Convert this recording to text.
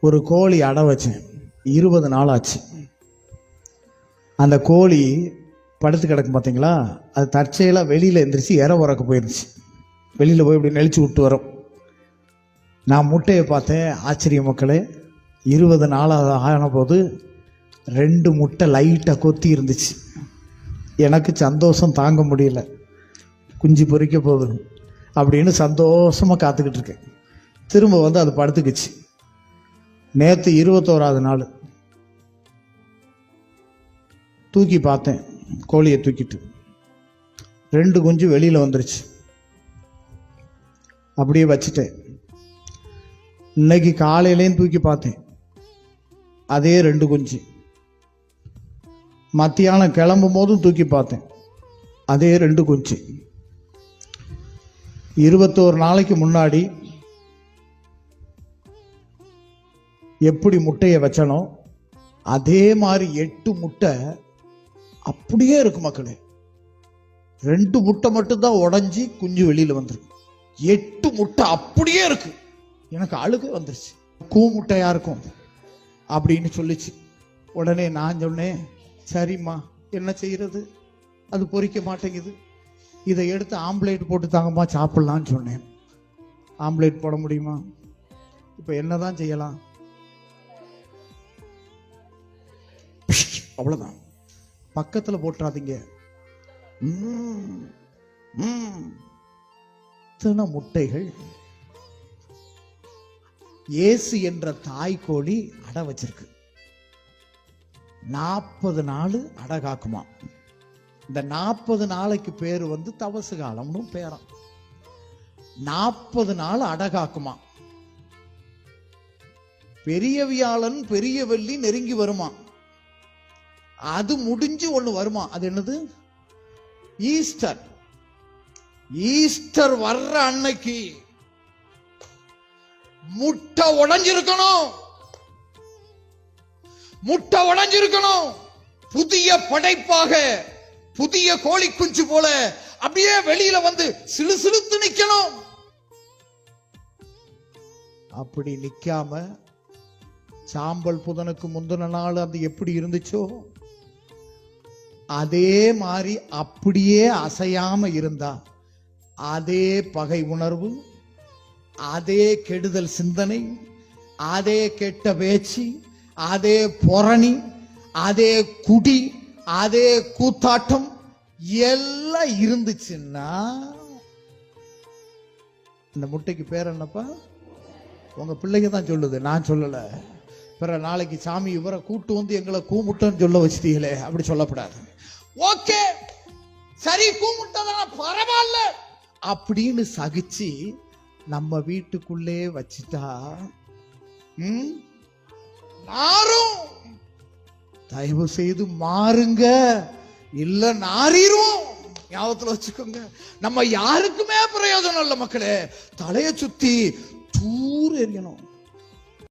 ஒரு கோழி அடை வச்சேன். 20 நாள் ஆச்சு. அந்த கோழி படுத்து கிடக்கும் பார்த்தீங்களா, அது தற்செயலாக வெளியில் எந்திரிச்சு இற உறக்க போயிருந்துச்சு. வெளியில் போய் இப்படி நெளிச்சு விட்டு வரும். நான் முட்டையை பார்த்தேன். ஆச்சரிய மக்களே, 20 நாளாக ஆன போது 2 முட்டை லைட்டாக கொத்தி இருந்துச்சு. எனக்கு சந்தோஷம் தாங்க முடியல. குஞ்சு பொறிக்க போகுது அப்படின்னு சந்தோஷமாக காத்துக்கிட்டு இருக்கேன். திரும்ப வந்து அது படுத்துக்குச்சு. நேற்று 21வது நாள் தூக்கி பார்த்தேன். கோழியை தூக்கிட்டு 2 குஞ்சு வெளியில் வந்துருச்சு. அப்படியே வச்சுட்டேன். இன்னைக்கு காலையிலையும் தூக்கி பார்த்தேன், அதே 2 குஞ்சு. மத்தியானம் கிளம்பும் போதும் தூக்கி பார்த்தேன், அதே 2 குஞ்சு. 21 நாளைக்கு முன்னாடி எப்படி முட்டையை வச்சனோ அதே மாதிரி 8 முட்டை அப்படியே இருக்கு மக்களே. 2 முட்டை மட்டும்தான் உடைஞ்சி குஞ்சு வெளியில வந்துருக்கு. 8 முட்டை அப்படியே இருக்கு. எனக்கு அழுகை வந்துருச்சு. கூ முட்டையா இருக்கும் அப்படின்னு சொல்லிச்சு. உடனே நான் சொன்னேன், சரிம்மா என்ன செய்யறது, அது பொரிக்க மாட்டேங்குது, இதை எடுத்து ஆம்லேட் போட்டு தாங்கம்மா சாப்பிடலான்னு சொன்னேன். ஆம்லேட் போட முடியுமா? இப்போ என்னதான் செய்யலாம்? அவ்வளவுதான். பக்கத்துல போட்டுறாதீங்க. இத்தனை முட்டைகள். இயேசு என்ற தாய் கோழி அடை வச்சிருக்கு. 40 நாள் அடை காக்குமா. இந்த 40 நாளைக்கு பேரு வந்து தவசு காலம்னு பேராம். 40 நாள் அடை காக்குமா. பெரிய வியாழன் பெரிய வெள்ளி நெருங்கி வருமா. அது முடிஞ்சு ஒண்ணு வருமா. அது என்னது? ஈஸ்டர். ஈஸ்டர் வர்ற அன்னைக்கு முட்டை உடைஞ்சிருக்கணும். முட்டை உடைஞ்சிருக்கணும். புதிய படைப்பாக புதிய கோழி குஞ்சு போல அப்படியே வெளியில வந்து சிலு சிலுத்து நிக்கணும். அப்படி நிக்காம சாம்பல் புதனுக்கு முந்தின நாள் அது எப்படி இருந்துச்சோ அதே மாதிரி அப்படியே அசையாம இருந்தா, அதே பகை உணர்வு, அதே கெடுதல் சிந்தனை, அதே கெட்ட பேச்சு, அதே பொரணி, அதே குடி, அதே கூத்தாட்டம் எல்லாம் இருந்துச்சுன்னா, இந்த முட்டைக்கு பேர் என்னப்பா? உங்க பிள்ளைங்க தான் சொல்லுது, நான் சொல்லல. பிற நாளைக்கு சாமி இவரை கூட்டு வந்து எங்களை கூமுட்டன்னு சொல்ல வச்சிட்டீங்களே, அப்படி சொல்லப்படாது. ஓகே சரி, கூமுட்டதான் பரவாயில்ல அப்படின்னு சகிச்சு நம்ம வீட்டுக்குள்ளே வச்சுட்டா நாரும். தயவு செய்து மாறுங்க, இல்ல நாரிரும். ஞாபகத்துல வச்சுக்கோங்க. நம்ம யாருக்குமே பிரயோஜனம் இல்ல மக்களே. தலைய சுத்தி தூர் எறியணும்.